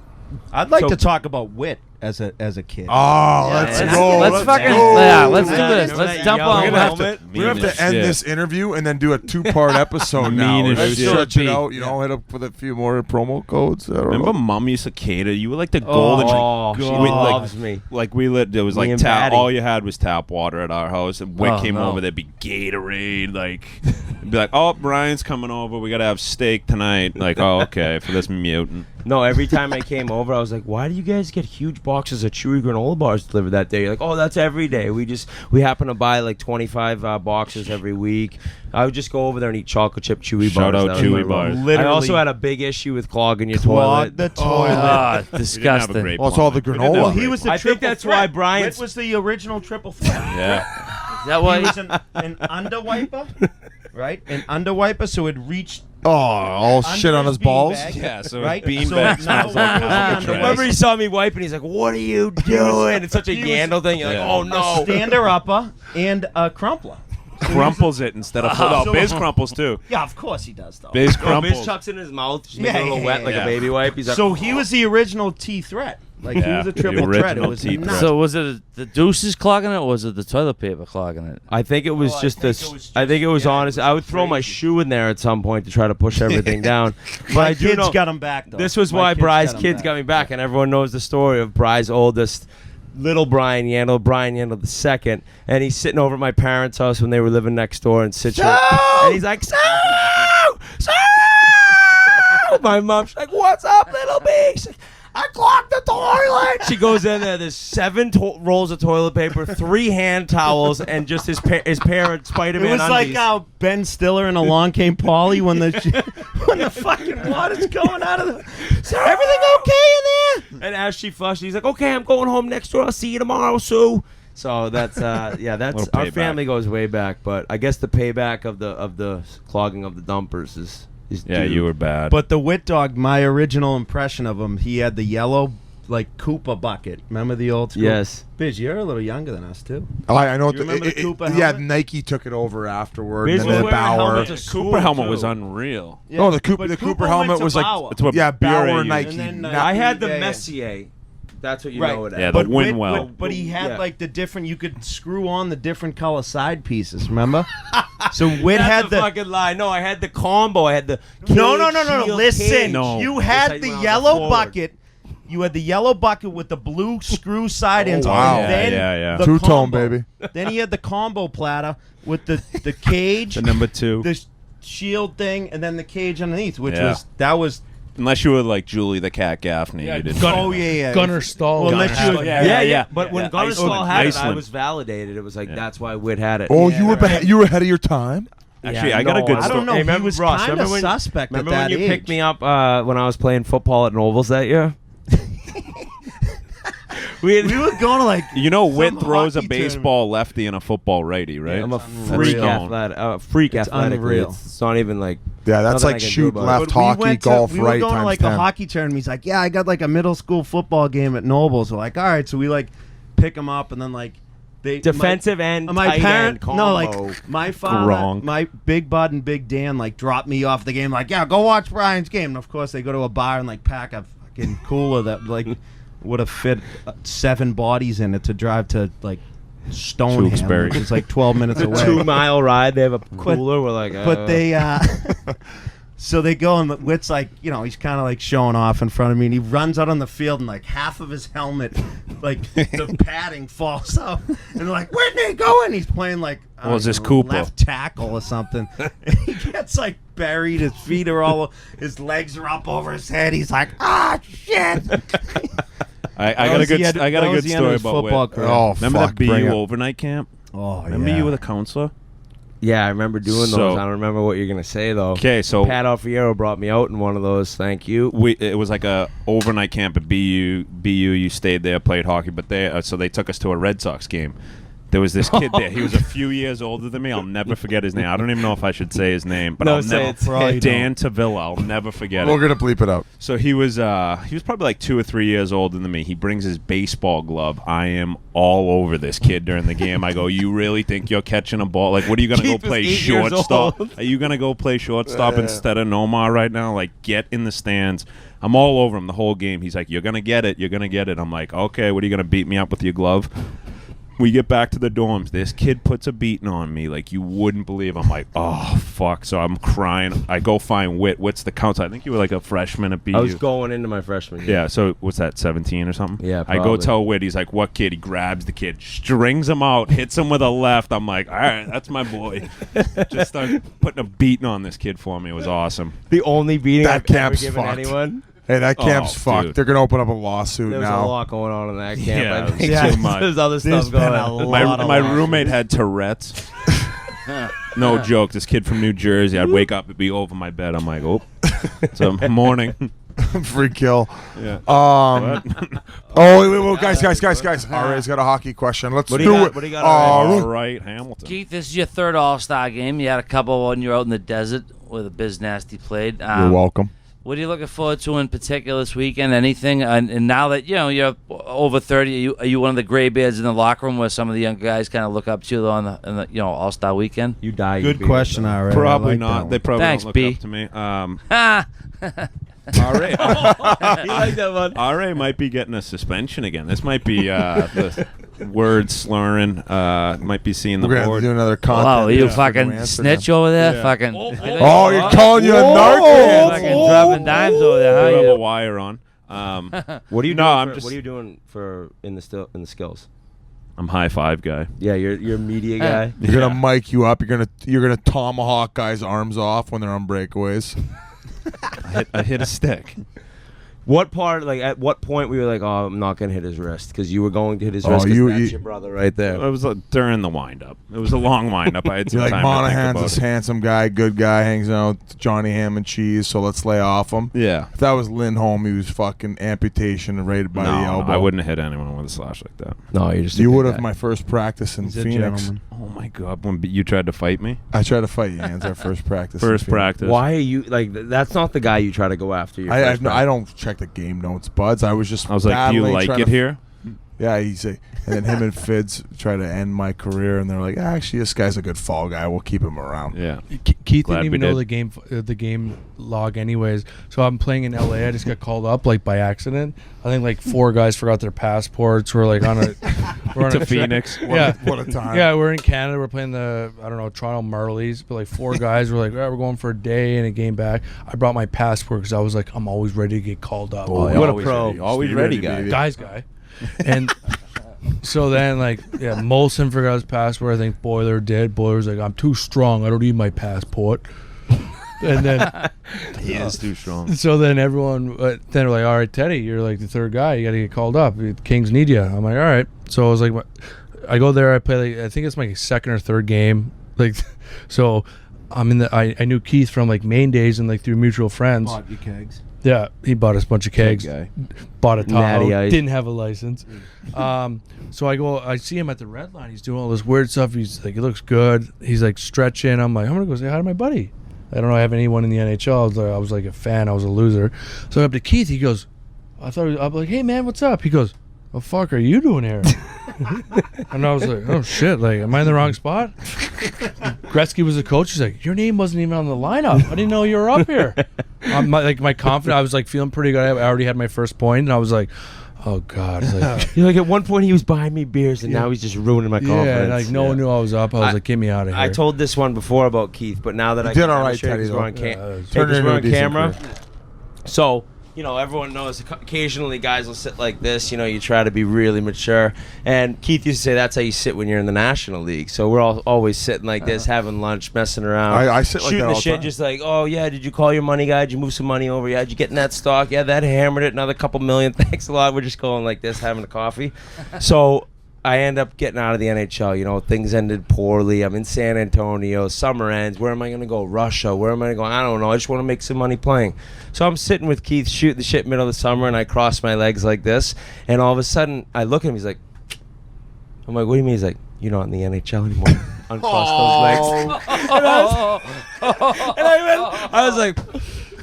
I'd like So- to talk about Whit as a kid. Oh, let's let's, go. let's fucking go. let's do this. Let's dump on. We're gonna have Whit. to, we have Mean as to end shit. this interview and then do a 2-part episode now. Mean as Let's shit. stretch it Pete. out. You know, hit up with a few more promo codes. I don't Remember know. Mummy Cicada? You were like the golden. oh, she We, like, loves me. Like we lit. It was Me like and tap. Patty. All you had was tap water at our house. And Wick Oh, came no. over. There'd be Gatorade. Like, it'd be like, oh, Brian's coming over. We gotta have steak tonight. Like, oh, okay, for this mutant. No, every time I came over, I was like, why do you guys get huge boxes of Chewy granola bars delivered that day? You're like, oh, that's every day. We happen to buy like 25 boxes every week. I would just go over there and eat chocolate chip Chewy Shout bars. out That was Chewy my rule. bars. I Literally also had a big issue with clogging your Clog toilet. the toilet. Ah, We didn't have a disgusting. great Well, it's all the plumbing. We didn't granola. have a He great was the I think triple that's threat. why Brian's- Whit was the original triple threat. plumbing. Yeah. Is that why? He was an underwiper, right? An underwiper, so it reached Oh, all shit on his balls. beanbag. Yeah. So Right? beanbag So smells number like one was the Alcatraz. underwear. Remember he saw me wipe and he's like, what are you doing? It's such a He was- Yandle thing. You're Yeah. like, oh, no. a stander upper and a crumpler. Crumples it instead of no. So- Biz crumples too. Yeah, of course he does, though. Biz Oh, Biz crumples. chucks it in his mouth, just Yeah, make it a little yeah, wet yeah, like yeah. a baby wipe. He's like, So he was the original T threat. Like he Yeah, was a the triple threat. It original was T nuts. threat. So was it the deuces clogging it, or was it the toilet paper clogging it? I think it was Oh, I just think this. it was I think it was just- yeah, honest. it was I would throw my crazy. shoe in there at some point to try to push everything down. But My I do kids know got him back, though. this was My why kids Bry's got him kids back. got me back, and everyone knows the story of Bry's oldest, little Brian Yandle II, and he's sitting over at my parents' house when they were living next door in Situate, and he's like, "So, so." My mom's like, "What's up, little B?" She's like, I clogged the toilet. She goes in there. There's 7 rolls of toilet paper, 3 hand towels, and just his parents' Spider-Man It was like undies. Ben Stiller in Along Came Polly when the when the fucking water's going out of the. Is everything okay in there? And as she flushed, he's like, "Okay, I'm going home next door. I'll see you tomorrow, Sue." So that's that's Little our payback. family goes way back. But I guess the payback of the clogging of the dumpers is Yeah, due. you were bad. But the Wit Dog, my original impression of him, he had the yellow, like, Koopa bucket. Remember the old school? Yes. Biz, you're a little younger than us, too. I know. You remember the Cooper Yeah, helmet? Nike took it over afterward. Biz And was then wearing a Bauer. helmet to the school, Cooper helmet too. was unreal. No, the Cooper But Cooper went helmet to was like Bauer. It's what yeah, Bauer Bauer used. Nike. And then, Not- I had the Yeah, yeah. Messier. That's what you Right. know it as. Yeah, the Wit- Winwell. but he had Yeah. like the different. You could screw on the different color side pieces. Remember? So Wit That's had a the. fucking lie. No, I had the combo. I had the No. cage, shield, Listen, cage. No. you That's how had you the went on yellow forward. bucket. You had the yellow bucket with the blue screw side ends on wow. it. Then Yeah. the Two-tone, combo. baby. Then he had the combo platter with the cage, The number 2. the shield thing, and then the cage underneath, which Yeah. was Unless you were like Julie the Cat Gaffney. Yeah, you didn't. Gunner- Oh, yeah. Gunner Stall. Well, unless you- Yeah. But when Yeah. Gunnerstall had it, I Iceland. was validated. It was like Yeah. that's why Whit had it. Oh, Yeah, you were right. you were ahead of your time. Actually, Yeah, I got a no, good I story. don't know. Hey, He remember, was Ross, kind of remember when- suspect at Remember that when you age. picked me up when I was playing football at Nobles that year? We were going to like. You know, Witt Some throws a hockey baseball lefty and a football righty, right? I'm a That's freak unreal. freak It's athletically. unreal. It's not even like Yeah, that's nothing like I can do shoot about it. left But we hockey, went to- golf we were right going to times like 10. a hockey tournament. He's like, yeah, I got like a middle school football game at Nobles. We're like, all right, so we like pick him up and then like they defensive end, my tight parent, end no, combo. like my father, Gronk. my Big Bud and Big Dan like dropped me off the game. Like, yeah, go watch Brian's game. And of course, they go to a bar and like pack a fucking cooler that like would have fit 7 bodies in it to drive to like Stoneham, Tewksbury. which is like 12 minutes away. 2-mile ride. They have a cooler. We're like, But they, so they go and Witt's like, you know, he's kind of like showing off in front of me, and he runs out on the field, and like half of his helmet, like the padding falls out, and they're like, where'd they go? And he's playing like, I What was don't this, know, Cooper? left tackle or something. And he gets like buried. His feet are all, his legs are up over his head. He's like, ah, shit. I got a good story about football Witt. career. Oh, Remember fuck, the bring BU it. overnight camp? Oh, Remember yeah. you were the counselor? yeah, I remember doing those. So- I don't remember what you're gonna say though. Okay, so Pat Alfiero brought me out in one of those. Thank you. it was like a overnight camp at BU. You stayed there, played hockey, but so they took us to a Red Sox game. There was this kid there. He was a few years older than me. I'll never forget his name. I don't even know if I should say his name, but No, I'll say never. it. Say it. Dan Tavilla. I'll never forget We're it. gonna bleep it out. So he was probably like 2 or 3 years older than me. He brings his baseball glove. I am all over this kid during the game. I go, you really think you're catching a ball? Like, what are you gonna Keith go was play 8 years shortstop? old. Are you gonna go play shortstop instead of Nomar right now? Like, get in the stands. I'm all over him the whole game. He's like, you're gonna get it. You're gonna get it. I'm like, okay. What are you gonna beat me up with your glove? We get back to the dorms. This kid puts a beating on me like you wouldn't believe. I'm like, oh, fuck. So I'm crying. I go find Witt. Witt's the counselor. I think you were like a freshman at BU. I was going into my freshman year. Yeah, so what's that, 17 or something? Yeah, I go probably. tell Witt. He's like, what kid? He grabs the kid, strings him out, hits him with a left. I'm like, all right, that's my boy. Just started putting a beating on this kid for me. It was awesome. The only beating That I've ever camp's given fucked. anyone. Hey, that camp's Oh, fucked. dude. They're gonna open up a lawsuit There was a now. lot going on in that camp. Yeah, I it was think. too much. There's other There's stuff been going a on. lot of My lawsuits. roommate had Tourette's. No joke. This kid from New Jersey. I'd wake up, it'd be over my bed. I'm like, oh, it's a morning. Free kill. Yeah. Oh, wait, guys. RA's got a hockey question. Let's What do do you got? it. What do you got, All RA? right, Hamilton. Keith, this is your 3rd All-Star game. You had a couple when you were out in the desert where the Biz Nasty played. You're welcome. What are you looking forward to in particular this weekend? Anything? And now that you're over 30, are you one of the gray beards in the locker room where some of the young guys kind of look up to you on the All-Star weekend? You die. you Good beard, question, though. all right. Probably I like not. that They one. probably Thanks, don't look B. up to me. Ha! RA, You like that one? RA might be getting a suspension again. This might be the word slurring. Might be seeing the We're gonna have to board. do another content. Wow, you video fucking answer snitch them. over there? Yeah. Fucking. Oh, you're calling you a Yeah, narc? fucking dropping dimes over there. I How have a you? wire on. What are you No, doing? I'm for, just- What are you doing for in the skills? I'm high five guy. Yeah, you're a media guy. You're gonna mic you up. You're gonna tomahawk guys' arms off when they're on breakaways. I hit a stick. What part, like, at what point were you like, oh, I'm not gonna hit his wrist because you were going to hit his wrist? Because that's your brother right there. It was during the wind-up. It was a long wind-up. I had some You're like, time to think Monahan's about this it. handsome guy, good guy, hangs out with Johnny Ham and Cheese, so let's lay off him. Yeah. If that was Lindholm, he was fucking amputation and raided by the elbow. I wouldn't have hit anyone with a slash like that. No, you're just. You would have my first practice in He's a Phoenix. gentleman. Oh my God! When you tried to fight me, I tried to fight you, Hans, our first practice. first in Phoenix. practice. Why are you like? That's not the guy you try to go after. Your first I don't check the game notes, buds. I was just. I was like, "Do you battling, like trying it to- here?" Yeah, he's and then him and Fids try to end my career, and they're like, actually, this guy's a good fall guy. We'll keep him around. Yeah. Keith Glad didn't even we know did. the game log anyways. So I'm playing in LA. I just got called up like by accident. I think like 4 guys forgot their passports. We're like on a we're on To a trip. Phoenix. Yeah, What a time. yeah. We're in Canada. We're playing the Toronto Marlies. But like 4 guys were like, we're going for a day and a game back. I brought my passport because I was like, I'm always ready to get called up. Oh, what a Always pro. ready. Always ready, guy. baby. Guys guy. And so then Molson forgot his passport. I think Boiler did. Boiler's like, I'm too strong. I don't need my passport. And then He is too strong. so then everyone then they're like, all right, Teddy, you're like the 3rd guy. You got to get called up. The Kings need you. I'm like, all right. So I was like, I go there. I play like I think it's my 2nd or 3rd game. Like, so I'm in the. I knew Keith from like Maine days and like through mutual friends. Bought you kegs. Yeah, he bought us a bunch of kegs. Guy. Bought a Natty Tahoe. Ice. Didn't have a license. So I see him at the red line. He's doing all this weird stuff. He's like, he looks good. He's like stretching. I'm like, I'm gonna go say hi to my buddy. I don't know. I have anyone in the NHL. I was like a fan. I was a loser. So I up to Keith. He goes, I'm like, hey man, what's up? He goes, what the fuck are you doing here? And I was like, oh shit, like, am I in the wrong spot? Gretzky was the coach. He's like, your name wasn't even on the lineup. I didn't know you were up here. My confidence, I was like feeling pretty good. I already had my first point, and I was like, oh god. Like, You're like, at one point he was buying me beers, and now he's just ruining my confidence. yeah, like no one knew I was up. I was like, get me out of here. I told this one before about Keith, but now that I did can all right, demonstrate Teddy, because we're on, though. hey, 'cause we're on a decent camera. career. So, you know, everyone knows occasionally guys will sit like this. You know, you try to be really mature. And Keith used to say that's how you sit when you're in the National League. So we're all always sitting like this, having lunch, messing around. I sit like shooting that all the the shit, time. just like, oh, yeah, did you call your money guy? Did you move some money over? Yeah, did you get in that stock? Yeah, that hammered it. Another couple million. Thanks a lot. We're just going like this, having a coffee. So I end up getting out of the NHL. You know, things ended poorly. I'm in San Antonio. Summer ends. Where am I going to go? Russia. Where am I going to go? I don't know. I just want to make some money playing. So I'm sitting with Keith, shooting the shit middle of the summer, and I cross my legs like this. And all of a sudden, I look at him. He's like, I'm like, what do you mean? He's like, you're not in the NHL anymore. Uncross those legs. I was like,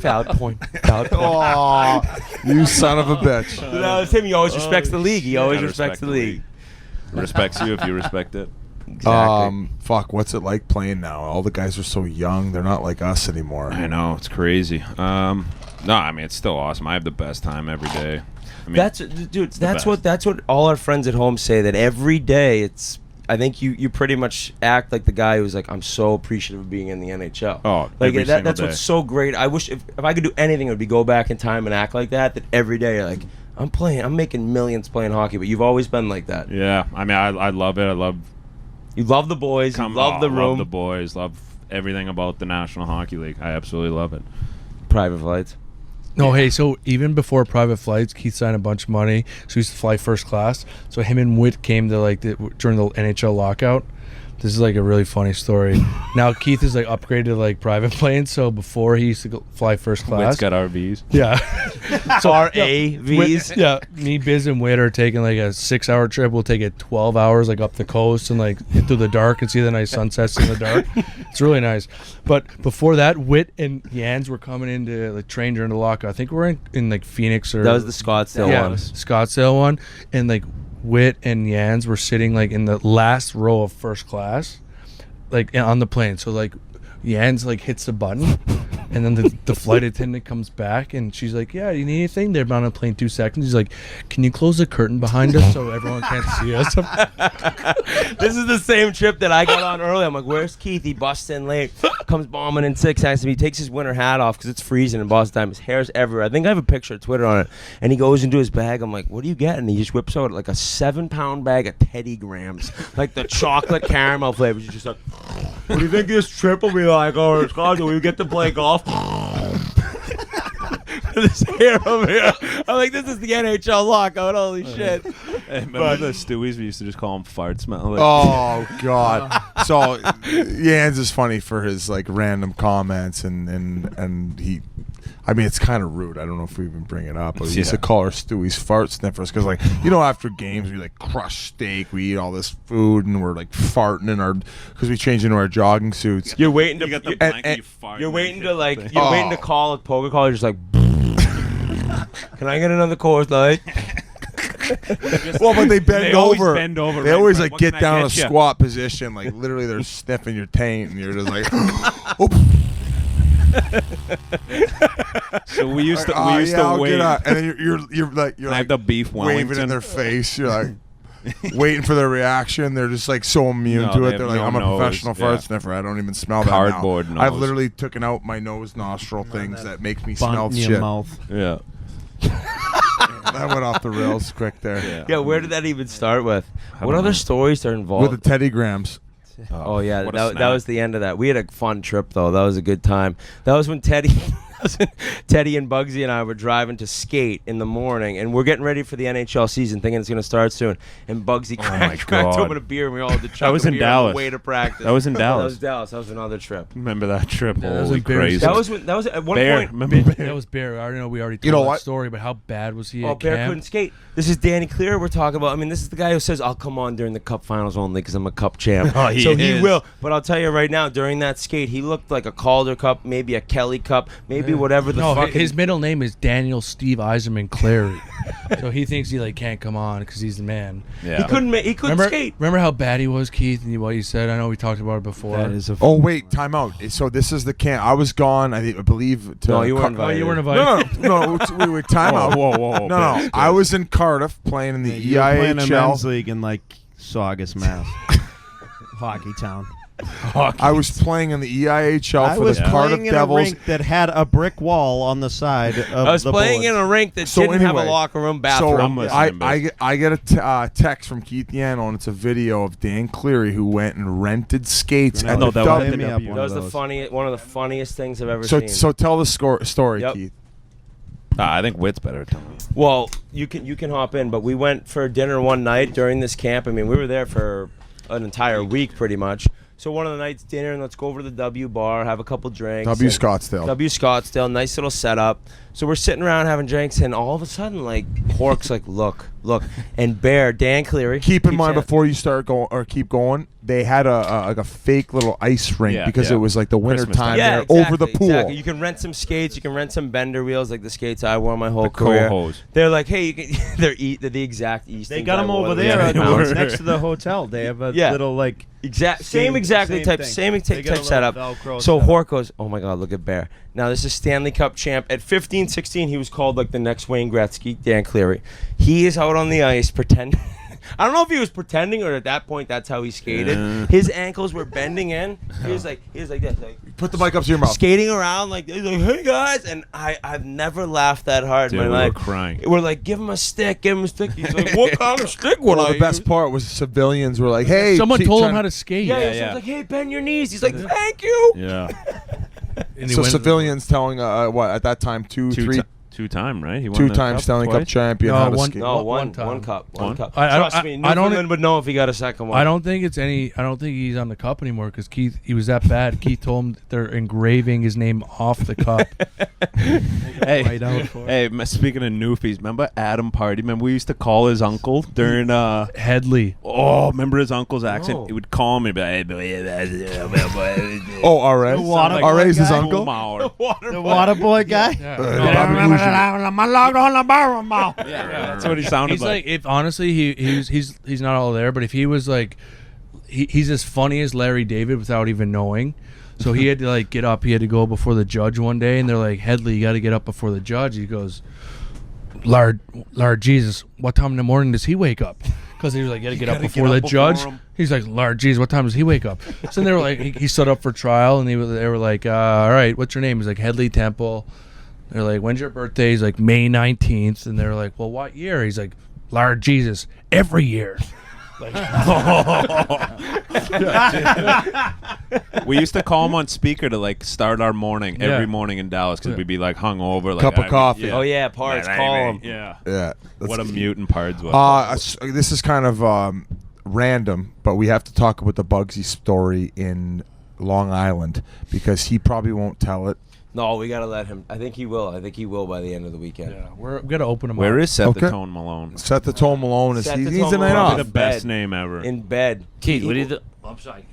valid point. Valid point. Aw, you son of a bitch. No, it's him. He always respects the league. He always Gotta respects respect the the league. Respects you if you respect it. Exactly. Fuck, what's it like playing now? All the guys are so young. They're not like us anymore. I know, it's crazy. No, I mean, it's still awesome. I have the best time every day. I mean, That's dude. That's best. what all our friends at home say. That every day, it's. I think you pretty much act like the guy who's like, I'm so appreciative of being in the NHL. Oh, like every that, single that's day. what's so great. I wish if I could do anything, it would be go back in time and act like that. That every day, like I'm making millions playing hockey, but you've always been like that. Yeah, I mean, I love it. I love You love the boys. You love the room. love the boys. Love everything about the National Hockey League. I absolutely love it. Private flights. No, hey, so even before private flights, Keith signed a bunch of money, so he used to fly first class. So him and Witt came to like during the NHL lockout. This is like a really funny story. Now Keith is like upgraded to like private planes. So before he used to fly first class. Witt's got RVs. Yeah. So RAVs. Yeah, me, Biz, and Witt are taking like a 6-hour trip. We'll take it 12 hours, like up the coast and like through the dark and see the nice sunsets in the dark. It's really nice. But before that, Witt and Jans were coming in to like train during the lockout. I think we're in like Phoenix or That was the Scottsdale yeah, one. Scottsdale one, and like Witt and Jans were sitting like in the last row of first class, like on the plane. So like Jans like hits the button, and then the flight attendant comes back, and she's like, "Yeah, you need anything?" They're on a plane 2 seconds. He's like, "Can you close the curtain behind us so everyone can't see us?" This is the same trip that I got on early. I'm like, where's Keith? He busts in late, comes bombing in 6 seconds. He takes his winter hat off because it's freezing in Boston time. His hair's everywhere. I think I have a picture of Twitter on it. And he goes into his bag. I'm like, what do you get? And he just whips out like a 7-pound bag of Teddy Grahams, like the chocolate caramel flavors. He's just like, what do you think this trip will be like? Oh, it's called, do we get to play golf? beer over here. I'm like, this is the NHL lockout. Holy shit. Hey, remember the Stewies? We used to just call them fart smell. Like, Oh God! So Jans is funny for his like random comments and he. I mean, it's kind of rude. I don't know if we even bring it up, but we used to call our Stewie's fart sniffers because, like, after games, we like crush steak, we eat all this food, and we're like farting in our because we change into our jogging suits. You're waiting to you got the you're, blanket, you fart. you're waiting to like thing. you're waiting to call a poker call. You're just like, can I get another Coors Light? Well, but they bend always over. bend over, They right? always Like, like what get can I down in a get ya? squat position, like literally they're sniffing your taint, and you're just like, So we used to I'll wait. get up. And then you're I like have the beef waving in Wellington. their face. You're like waiting for their reaction. They're just like so immune No, to they it. have They're like, no I'm a nose. professional fart Yeah. sniffer. I don't even smell Cardboard that now. I've nose. literally taken out my nose nostril things that make me Bunt smell in your shit. mouth. Yeah. That went off the rails quick there. Yeah, where did that even start with? I What don't other know. stories are involved? With the Teddy Grams. Oh yeah, what a that snack. was the end of that. We had a fun trip though. That was a good time. That was when Teddy and Bugsy and I were driving to skate in the morning, and we're getting ready for the NHL season, thinking it's going to start soon. And Bugsy cracked God. open a beer, and we all had to chug was a in beer on Dallas. the way to practice. That was in That Dallas. was Dallas. That was another trip. Remember that trip? Yeah, that was Holy embarrassing. crazy. That was at one Bear. point. Remember Bear? That was Bear. I already know we already told You know that what? story, but how bad was he Oh, at Bear camp? couldn't skate. This is Danny Cleary we're talking about. I mean, this is the guy who says, I'll come on during the Cup Finals only because I'm a Cup champ. Oh, he so he is. will. But I'll tell you right now, during that skate, he looked like a Calder Cup, maybe a Kelly Cup, maybe whatever the No, fuck. his middle name is Daniel Steve Eiserman Cleary. So he thinks he like can't come on because he's the man. Yeah. He couldn't skate. Remember how bad he was, Keith, and what you said? I know we talked about it before. That is a. Oh wait, time out. So this is the camp. I was gone. I believe. To No, you weren't Oh, invited. you weren't invited. No. Wait. Time out. Whoa. No. I was in Cardiff playing in the You're playing a men's EIHL. league in like Saugus, Mass. Hockey town. I was playing in the EIHL I for was the Cardiff playing in Devils. a rink that had a brick wall on the side of I was the playing boards. in a rink that So didn't have a anyway, locker room, So bathroom. listening, I get a text from Keith Yandle, and it's a video of Dan Cleary who went and rented skates at No, the that was W. Hit me up W. one that of was those. one of the funniest things I've ever So seen. tell the story, Yep. Keith. I think Witt's better. Tell me. Well, you can hop in, but we went for dinner one night during this camp. I mean, we were there for an entire week pretty much. So one of the nights dinner, and let's go over to the W bar, have a couple drinks. W and- Scottsdale. W Scottsdale, nice little setup. So we're sitting around having drinks, and all of a sudden, like Hork's like, look, and Bear, Dan Cleary. Keep in keeps mind saying- before you start going or keep going, they had a fake little ice rink Yeah, because yeah. it was like the winter Christmas time time. Yeah, there exactly, over the pool. Exactly. You can rent some skates, you can rent some bender wheels, like the skates I wore my whole The career. co-hose. They're like, hey, you can, they're the exact East. They got them over there Yeah, they were. next to the hotel. They have a Yeah. little like Same exactly type, thing. same They type got a little setup. Velcro So setup. Hork goes, oh my God, look at Bear. Now this is Stanley Cup champ. At 15, 16, he was called like the next Wayne Gretzky, Dan Cleary. He is out on the ice pretending. I don't know if he was pretending or at that point that's how he skated. Yeah. His ankles were bending in. He was like this, like Put the mic up to your mouth. skating around like he's like, hey guys, and I've never laughed that hard Dude, in we my were life. crying. We're like, give him a stick, give him a stick. He's like, what kind of stick would Well, I the best use? part was civilians were like, "Hey, Someone keep told him trying- how to skate. Yeah, Yeah, so yeah. it's like, hey, bend your knees. He's like, thank you. Yeah. And he So went- civilians telling what at that time Two-time, right? He won two the time cup Stanley Cup twice? champion. No, how to one- skate. No, One one time. cup. One? Cup. I don't- Trust me, I don't- Newfoundland would know if he got a second one. I don't think he's on the cup anymore because Keith. He was that bad. Keith told him they're engraving his name off the cup. Hey, White out for it. hey. Speaking of Newfies, remember Adam Party? Remember we used to call his uncle during Headley. Oh, remember his uncle's accent? No. He would call me, but hey, Oh, R.A. The water boy R.A.'s his guy? uncle. The water boy guy. Yeah, that's what he sounded He's like, if honestly he's not all there, but if he was like, he's as funny as Larry David without even knowing. So he had to like get up. He had to go before the judge one day, and they're like, Headley, you got to get up before the judge. He goes, Lord Jesus, what time in the morning does he wake up? Because he was like, you got to get up before the judge. He's like, Lord Jesus, what time does he wake up? So then they were like, he stood up for trial, and they were like, all right, what's your name? He's like, Headley Temple. They're like, when's your birthday? He's like, May 19th. And they're like, well, what year? He's like, Lord Jesus, every year. We used to call him on speaker to like start our morning every morning in Dallas because we'd be like hungover, like Cup of coffee. Oh yeah, Pards, call him. Yeah. Yeah. What a mutant Pards was. This is kind of random, but we have to talk about the Bugsy story in Long Island because he probably won't tell it. No, we gotta let him. I think he will. I think he will by the end of the weekend. Yeah, we're gonna open him Where up. is Set Okay. the Tone Malone? Set the Tone Malone is Set he the needs Tone a night Malone. off. Probably the best Bed. name ever. In bed. Keith, what do you do? I'm sorry.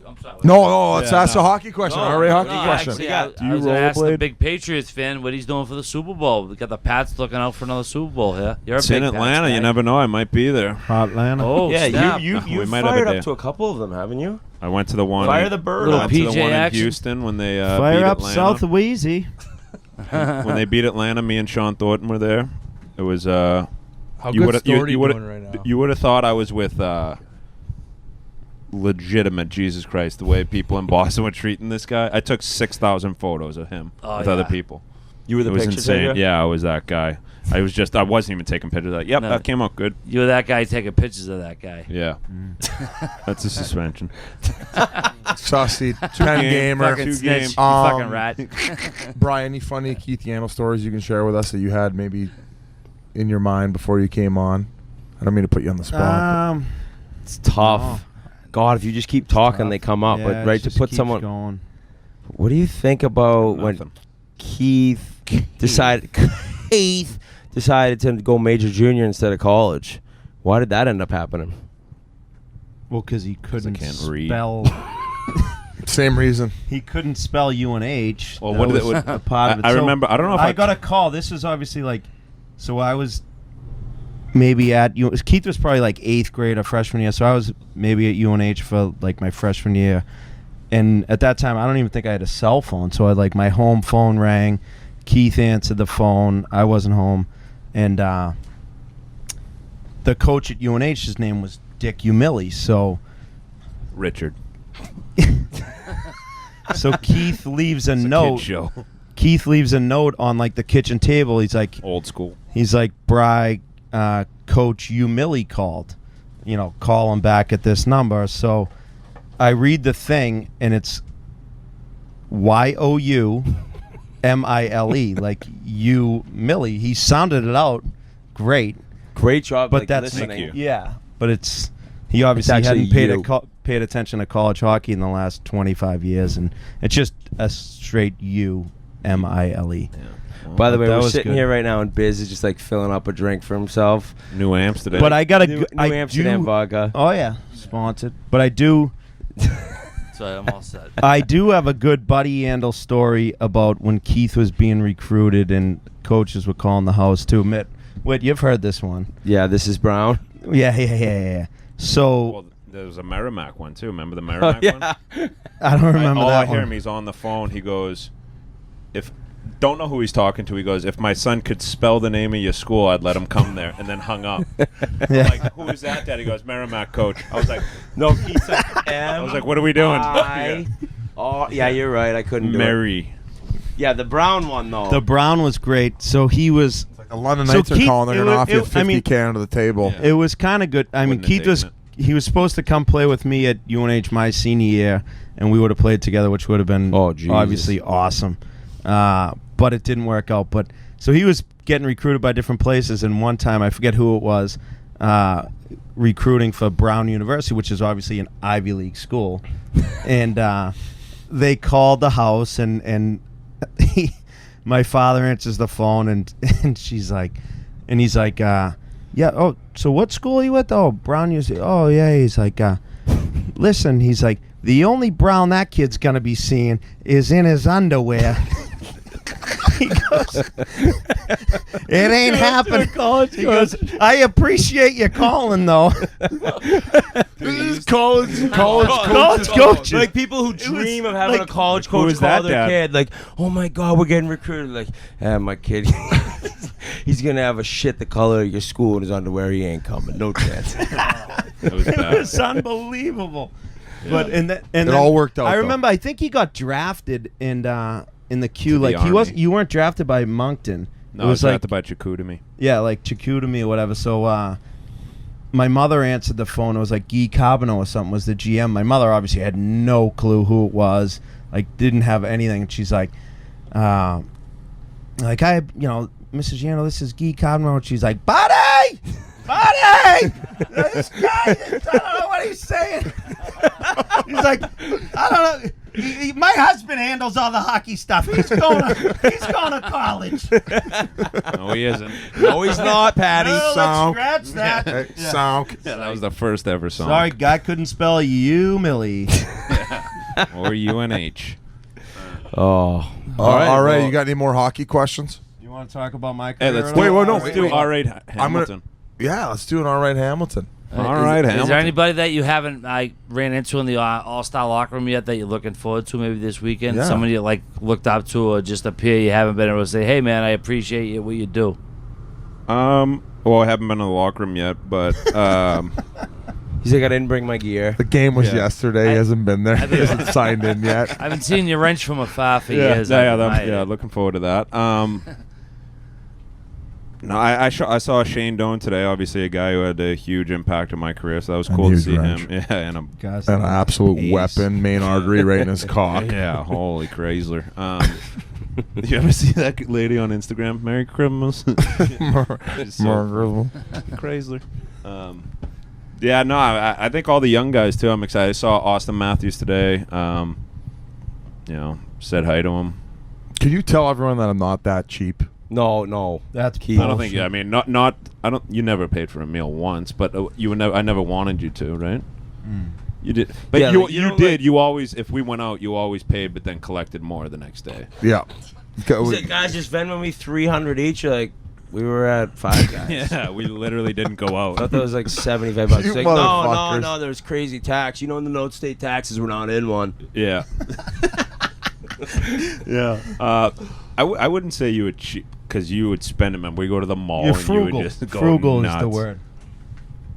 No, let's Yeah, ask no. a hockey question. Already hockey question. Actually, got- I Do you was gonna ask the rollerblade? big Patriots fan what he's doing for the Super Bowl. We got the Pats looking out for another Super Bowl here. You're a It's big in Pats Atlanta. guy. You never know. I might be there. Atlanta. Oh, Yeah, snap. you We might have fired a up day. to a couple of them, haven't you? I went to the one. Fire the bird. Little I went to the PJ one in action. Houston when they Fire beat up Atlanta. South Wheezy. When they beat Atlanta, me and Sean Thornton were there. It was How you good would've- story are you would've- doing right now? You would have thought I was with legitimate Jesus Christ. The way people in Boston were treating this guy, I took 6,000 photos of him with other people. You were the It was picture insane. taker? Yeah, I was that guy. I wasn't even taking pictures. Like, yep, No. that came out good. You were that guy taking pictures of that guy. Yeah, that's a suspension. Saucy, 10 gamer. Fucking Two snitch. game. You fucking rat. Brian, any funny Keith Yandle stories you can share with us that you had maybe in your mind before you came on? I don't mean to put you on the spot. It's tough. Oh. God, if you just keep talking, they come up. Yeah, But right it to just put keeps someone. going. What do you think about when Nothing. Keith decided to go major junior instead of college? Why did that end up happening? Well, because he couldn't can't read. spell. Same reason. He couldn't spell UNH. Well, That what did was it- a part of it. I So remember. I don't know if I got a call. This was obviously like, so I was maybe at Keith was probably like 8th grade or freshman year, so I was maybe at UNH for like my freshman year, and at that time I don't even think I had a cell phone, so I like my home phone rang, Keith answered the phone, I wasn't home, and the coach at UNH, his name was Dick Umili, so Richard. so Keith leaves a It's a note. kid show. Keith leaves a note on like the kitchen table. He's like, Old school. Bri, Coach Umili called. Call him back at this number. So I read the thing, and it's YOUMILE, like you Millie. He sounded it out great, Great job, but like, that's listening. Thank you. yeah. But he obviously actually hadn't you. paid attention to college hockey in the last 25 years, and it's just a straight UMILE. By the way, That we're was sitting good. here right now, and Biz is just like filling up a drink for himself. New Amsterdam. But I got a New good. I Amsterdam do, vodka. Oh yeah, sponsored. But I do. So I'm all set. I do have a good Buddy Yandle story about when Keith was being recruited and coaches were calling the house to admit. Wait, you've heard this one? Yeah, this is Brown. Yeah. So Well, there was a Merrimack one too. Remember the Merrimack one? I don't remember all that I hear one. him, he's on the phone. He goes, don't know who he's talking to. He goes, if my son could spell the name of your school, I'd let him come there. And then hung up. Yeah. I'm like, who is that, Dad? He goes, Merrimack coach. I was like, No, he said I was like, what are we doing? Oh, yeah, you're right. I couldn't do it. Mary. Yeah, the Brown one, though. The Brown was great. So he was. Like the London So Knights are Keith- calling. They're it going to wa- offer you it- I mean- $50K under the table. Yeah. It was kind of good. I mean, Wouldn't have Keith was. taken He was supposed to come play with me at UNH my senior year, and we would have played together, which would have been Oh, Jesus. obviously awesome. But it didn't work out. But so he was getting recruited by different places, and one time I forget who it was, recruiting for Brown University, which is obviously an Ivy League school, and they called the house, and my father answers the phone, and she's like, and he's like, yeah. Oh, so what school are you at? Oh, Brown University. Oh, yeah. He's like, listen. He's like, the only Brown that kid's gonna be seeing is in his underwear. He goes, it ain't happening. He goes, I appreciate you calling though. This is college coaches. Like people who dream of having like- a college who coach is call that, their Dad? kid, like, oh my God, we're getting recruited. Like, my kid, he's going to have a shit the color of your school in his underwear. He ain't coming. No chance. That was It bad. was unbelievable. But and It then all worked out, I though. remember. I think he got drafted in the queue. To the Like he was. Army. You weren't drafted by Moncton. No, it was like about Chicoutimi. yeah, like Chicoutimi or whatever. So my mother answered the phone. It was like Guy Carbonneau or something was the GM. My mother obviously had no clue who it was, like didn't have anything. And she's like, Mrs. Yandle, this is Guy Carbonneau. And she's like, buddy, this guy, I don't know what he's saying. He's like, I don't know. My husband handles all the hockey stuff. He's going to college. No, he isn't. No, he's not, Patty. No, Sonk. let's scratch that. Yeah. Sonk. Yeah, that was the first ever song. Sorry, guy couldn't spell you, Millie. Or UNH. All right. You got any more hockey questions? You want to talk about my Hey, career? let's at do, all? Wait, no, let's do all right, Hamilton. Yeah, let's do an all right Hamilton. All right, Is Hamilton. there anybody that you haven't ran into in the All-Star locker room yet that you're looking forward to maybe this weekend? Yeah. Somebody you looked up to or just a peer you haven't been able to say, hey, man, I appreciate you, what you do. Well, I haven't been in the locker room yet, but He's like, I didn't bring my gear. The game was Yeah. yesterday. He hasn't been there. He hasn't signed in yet. I haven't seen you wrench from afar for years. I've admired it. looking forward to that. No, I saw Shane Doan today. Obviously, a guy who had a huge impact on my career, so that was And cool to huge see wrench. him. Yeah, and Guys, An absolute ace. weapon, main artery right in his cock. yeah, holy Chrysler. Did you ever see that lady on Instagram? Merry Christmas. It's so Chrysler. Yeah, no, I think all the young guys too. I'm excited. I saw Austin Matthews today. Said hi to him. Can you tell everyone that I'm not that cheap? No. That's Keith. I don't think. I mean, not. I don't. You never paid for a meal once, but you would never. I never wanted you to, right? You did, but Yeah, you like, you you don't did. like- You always, if we went out, you always paid, but then collected more the next day. Yeah. He said, guys, just Venmo me $300 each. You're like, we were at Five Guys. Yeah, we literally didn't go I out. thought that was like $75. You Like, motherfuckers. no, there's crazy tax. You know, in the note state taxes, we're not in one. Yeah. Yeah. I wouldn't say you would cheat because you would spend them. And we go to the mall You're and frugal. you would just go Frugal nuts. is the word.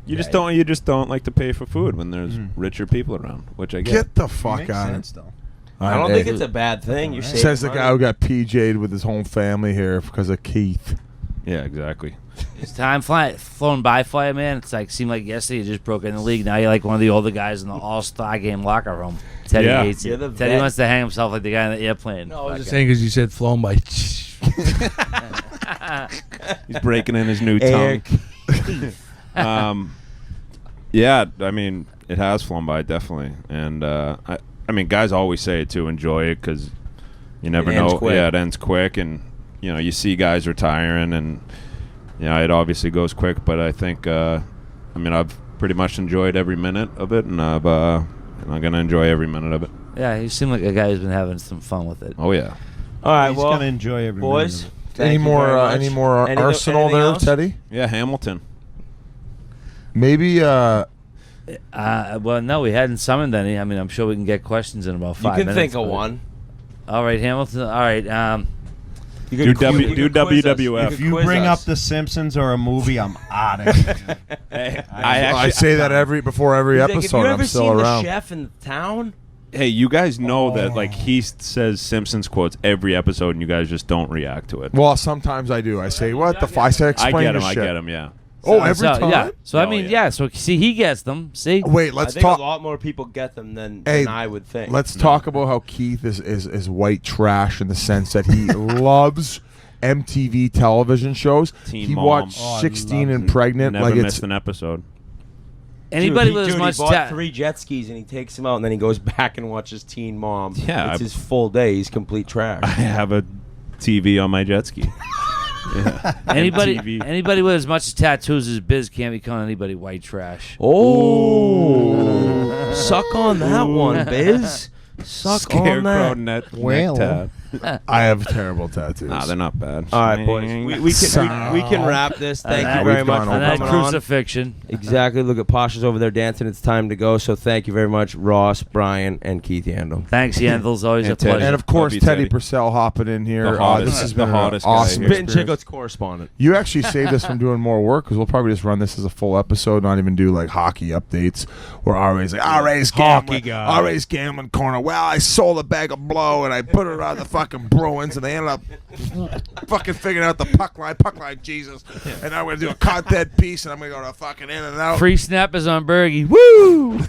You just don't. You just don't like to pay for food when there's richer people around, which I get. Get the fuck Makes out sense, of though. I don't think it's a bad thing. You're saving Says the money. guy who got PJ'd with his whole family here because of Keith. Yeah, exactly. It's time flown by for you, man. It's like seemed like yesterday you just broke in the league. Now you're like one of the older guys in the All-Star Game locker room. Teddy Yeah. hates You're it. the Teddy vet. wants to hang himself like the guy in the airplane. No, I was just saying because you said flown by. He's breaking in his new Eric. tongue. Yeah, I mean, it has flown by definitely, and I mean, guys always say it too. Enjoy it because you never It ends know. quick. Yeah, it ends quick, and you see guys retiring, and it obviously goes quick. But I think, I've pretty much enjoyed every minute of it, and I'm gonna enjoy every minute of it. Yeah, you seem like a guy who's been having some fun with it. Oh yeah. All right, He's well, gonna enjoy every boys. minute of thank Any you more? very much. Any more Arsenal anything there, else? Teddy? Yeah, Hamilton. Maybe. Well, no, we hadn't summoned any. I mean, I'm sure we can get questions in about You 5 can minutes. think of but- one. All right, Hamilton. All right. You Do could quiz- you do could quiz us. WWF. could If you quiz bring us. up The Simpsons or a movie, I'm out of here. Hey, I say that before every He's like, episode. have you I'm ever still seen around. The Chef in Town? Hey, you guys know that he says Simpsons quotes every episode, and you guys just don't react to it. Well, sometimes I do. I say, "What the fuck?" I say, I "Explain get this him. I shit." get him. Yeah. Oh, every so, time. Yeah. So I Oh, mean, yeah. yeah. So see, he gets them. See. Wait, I let's think talk. a lot more people get them than Hey, I would think. Let's talk about how Keith is white trash in the sense that he loves MTV television shows. Teen he Mom. watched Oh, I 16 love and Pregnant Never like missed it's an episode. Anybody with as he much bought 3 jet skis and he takes them out and then he goes back and watches Teen Mom. Yeah, It's his full day. He's complete trash. I have a TV on my jet ski. Yeah. Anybody MTV. with as much tattoos as Biz can't be calling anybody white trash. Oh, suck on that one, Biz. Suck on Scarecrow that. neck Well. tab. I have terrible tattoos. Nah, they're not bad. All right, boys. We can wrap this. Thank And you we've very much gone for And over that coming on. crucifixion. Exactly. Look at Pasha's over there dancing. It's time to go. So thank you very much, Ross, Brian, and Keith Yandle. Thanks, Yandle's always a And Ted. pleasure. And of course, Love you, Teddy Teddy. Purcell hopping in here. The hottest- this has the been hottest an guy awesome here. Spittin' experience. Chiclets correspondent. You actually saved us from doing more work because we'll probably just run this as a full episode, not even do like hockey updates. Where RA's like, RA's gambling, Hockey guy. RA's gambling corner. Well, I sold a bag of blow and I put it on the fucking Bruins, and they ended up fucking figuring out the puck line, Jesus. And I'm gonna do a content piece, and I'm gonna go to fucking In and Out. Free snappers on Bergie. Woo!